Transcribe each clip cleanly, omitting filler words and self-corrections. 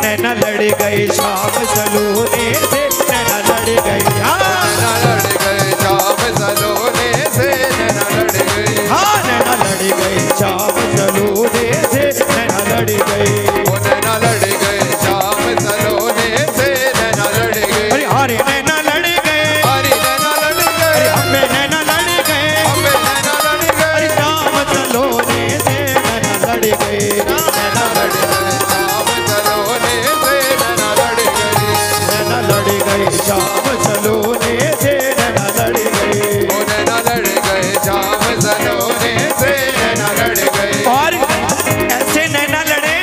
नैना लड़ गए शाम सलोने से, नैना लड़ गए, नैना लड़ गए शाम सलोने से, नैना लड़ गए, हाँ नैना लड़ गए शाम सलोने से, नैना लड़ गए, नैना लड़ गए शाम सलोने से, नैना लड़ गए, अरे हरे नैना लड़ गए, हरी नैना लड़ गए, अरे हमें नैना लड़ गए, हमें नैना लड़ गए, अरे शाम सलोने से नैना लड़ गए, नैना लड़ गए, शाम सलोने से, नैना लड़ गए, नैना लड़ गए शाम सलोने से, नैना लड़ गए, नैना लड़ गए शाम सलोने से, नैना लड़ गए। और ऐसे नैना लड़े,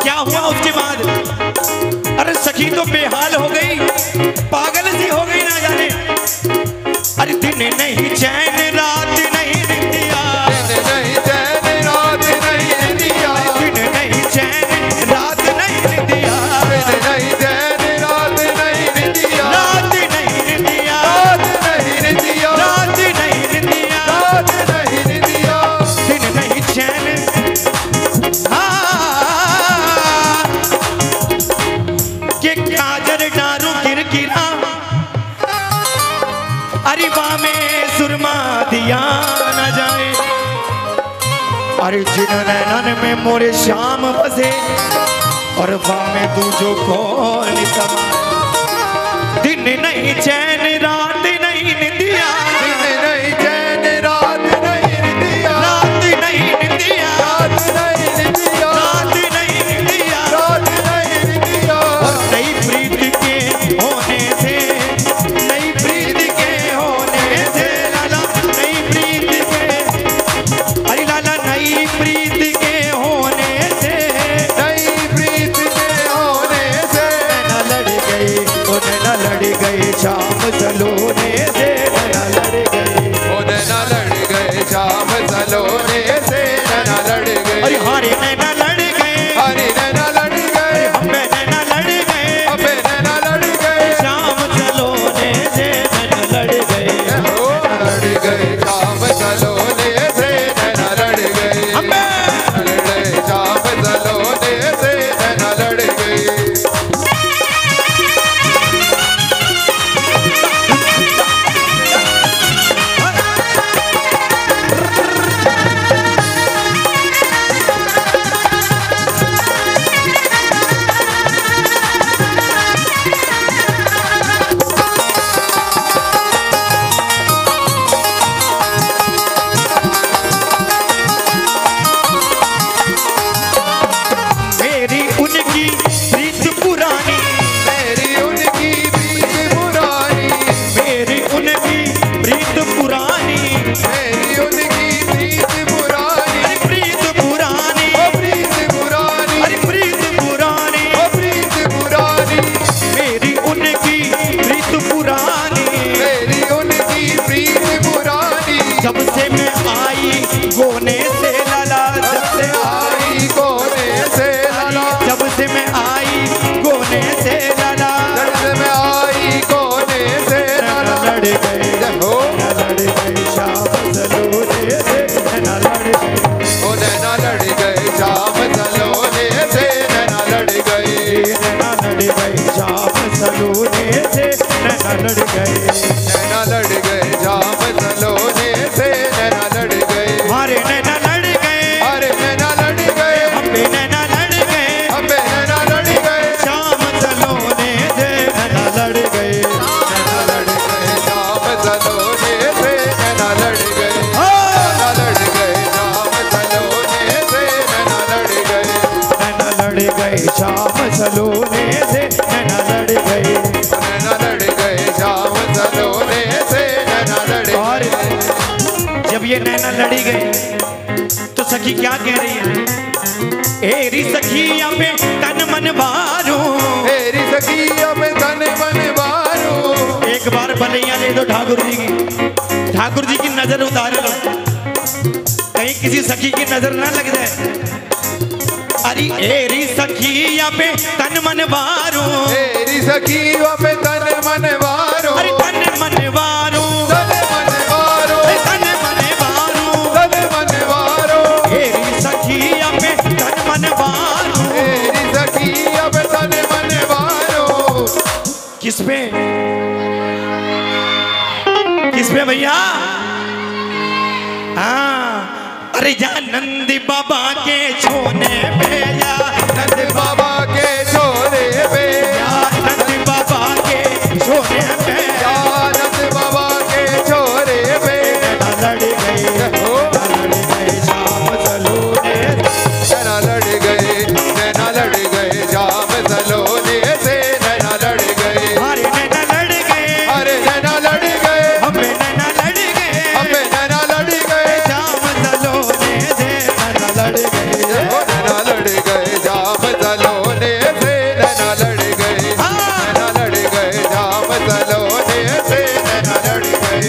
क्या हुआ उसके बाद? अरे सखी तो बेहाल हो गई, पागल सी हो गई ना जाने। अरे दिन नहीं चैन रात नहीं निंदिया, दिन नहीं चैन रात नहीं निंदिया, दिन नहीं चैन रात नहीं निंदिया, दिन नहीं चैन रात नहीं निंदिया, रात नहीं निंदिया, रात नहीं निंदिया, रात नहीं निंदिया, रात नहीं निंदिया, दिन नहीं चैन, हाँ के काजर डारू किरकिरा, अरे में सुरमा दिया न जाए, अरे जिन नैनन में मोरे शाम बसे, और में तू जो कौन समा, दिन नहीं चैन रात नहीं निंदिया, दिन नहीं चैन रात नहीं निंदिया, रात नहीं निंदिया, रात नहीं निंदिया, रात नहीं निंदिया, रात नहीं निंदिया, और नई प्रीत के होने से, नई प्रीत के होने से, लाला नई प्रीत के, अरे लाला नई प्रीत के होने से, नई प्रीत के होने से, नैना लड़ गई, ओ नैना लड़ गई शाम सलोने से, नैना लड़ गई, नैना लड़ गए शाम सलोने से, नैना लड़ गए, अरे हरे नैना लड़ गए, हरी नैना लड़ गए, हमें नैना लड़ गए, अबे नैना लड़ गए, शाम सलोने से नैना लड़ गए, लड़ गए शाम सलोने से, नैना लड़ गए, हमें लड़ गए शाम सलोने से, नैना लड़ गए। मेरी उनकी प्रीत पुरानी, मेरी उनकी प्रीत पुरानी, मेरी उनकी प्रीत पुरानी, मेरी उनकी प्रीत पुरानी, अरे प्रीत पुरानी, ओ प्रीत पुरानी, अरे प्रीत पुरानी, ओ प्रीत पुरानी, मेरी उनकी प्रीत पुरानी, मेरी उनकी प्रीत पुरानी, जब से मैं आई गोने से लाला, जब से आई कोने से लाला, जब से मैं आई गोने से लाला, जब से मैं आई कोने से नैना लाला, लड़ गए, हो नैना लड़ गए शाम सलोने से, नैना लड़ गए, ओ नैना लड़ गए शाम सलोने से, नैना लड़ गए, नैना लड़ गए शाम सलोने से, नैना लड़ गए, नैना लड़ गए शाम सलोने से, नैना लड़ गए, हमारे नैना लड़ गए, अरे नैना लड़ गए, हम भी नैना लड़ गए, अबे नैना लड़ गए, शाम सलोने से नैना लड़ गए, नैना लड़ गए शाम सलोने से, नैना लड़ गए, हाँ। नैना लड़ गए शाम सलोने से, नैना लड़ गए, नैना लड़ गए शाम सलोने से, नैना लड़ गए, नैना लड़ गए शाम सलोने से, नैना लड़ और गए। जब ये नैना लड़ी गई तो सखी क्या कह रही है? एरी सखिया पे तन मन बारू, मेरी सखिया में तन मन बारू, एक बार बलैया ले दो ठाकुर जी की, ठाकुर जी की नजर उतार लो, कहीं किसी सखी की नजर ना लग जाए। अरे एरी सखिया पे तन मन बारू, मेरी सखिया में तन मन बारू, अरे तन मन बारू, तन मन बारू, तन मन बारू, तन मन बारू, एरी सखिया पे तन मन बारू, मेरी सखिया किस पे भैया? हाँ, अरे जा नंदी बाबा के छोने पे, या नंद बाबा के छोरे पे, या नंदी बाबा के छोने पे, या नंद बाबा के छोरे पे, लड़ गए शाम सलोने, नैना लड़ गए, नैना लड़ गए जाम सलोने से, नैना लड़ गए, अरे नैना लड़ गए, अरे नैना लड़ गए, हमें नैना लड़ गए, हमें नैना लड़ गए, शाम सलोने से नैना लड़ गए, नैना लड़ गए जाम सलोने से, नैना लड़ गए, नैना लड़ गए जाम सलोने से, नैना लड़ गए,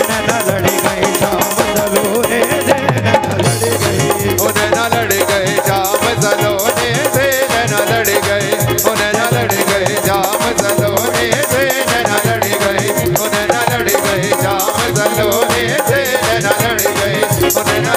नैना लड़ गए शाम सलोने से नैना लड़ गए, ओ नैना लड़ गए जाम सलोने से, नैना लड़ गए, ओ नैना लड़ गए जाम सलोने से, नैना लड़ गए, ओ नैना लड़ गए जाम सलोने से, नैना लड़ गए, ओ नैना